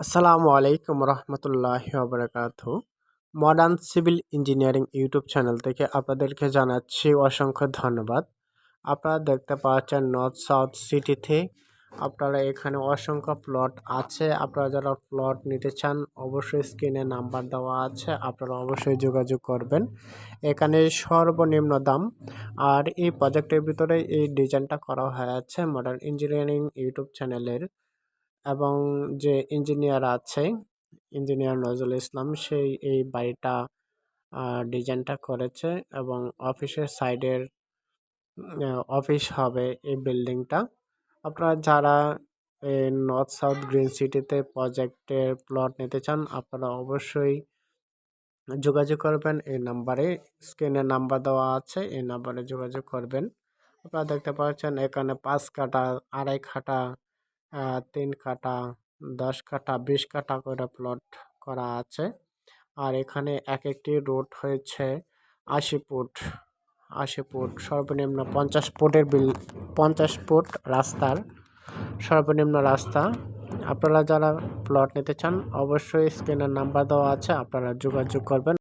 আসসালামু আলাইকুম রহমতুল্লাহি ওয়াবারাকাতুহু। Modern civil engineering YouTube channel থেকে আপনাদেরকে জানাচ্ছি অসংখ্য ধন্যবাদ। আপনারা দেখতে পাচ্ছেন নর্থ সাউথ সিটিতে আপনারা এখানে অসংখ্য প্লট আছে। আপনারা যারা প্লট নিতে চান অবশ্যই স্ক্রিনে নাম্বার দেওয়া আছে, আপনারা অবশ্যই যোগাযোগ করবেন। এখানে সর্বনিম্ন দাম। আর এই প্রজেক্টের ভিতরে এই ডিজাইনটা করা হয়েছে মডার্ন ইঞ্জিনিয়ারিং ইউটিউব চ্যানেলের, এবং যে ইঞ্জিনিয়ার আছে ইঞ্জিনিয়ার নজরুল ইসলাম, সেই এই বাড়িটা ডিজাইনটা করেছে এবং অফিসের সাইডের অফিস হবে এই বিল্ডিংটা। আপনারা যারা নর্থ সাউথ গ্রিন সিটিতে প্রজেক্টের প্লট নিতে চান আপনারা অবশ্যই যোগাযোগ করবেন এই নাম্বারে। স্ক্রিনে নাম্বার দেওয়া আছে, এই নাম্বারে যোগাযোগ করবেন। আপনারা দেখতে পাচ্ছেন এখানে 5 কাঠা, 2.5 কাঠা, 3 কাঠা, 10 কাঠা, 20 কাঠা করে প্লট করা আছে। আর এখানে এক একটি রোড হয়েছে 80 ফুট, 80 ফুট সর্বনিম্ন 50 ফুটের 50 ফুট রাস্তার সর্বনিম্ন রাস্তা। আপনারা যারা প্লট নিতে চান অবশ্যই স্ক্রিনের নাম্বার দেওয়া আছে, আপনারা যোগাযোগ করবেন।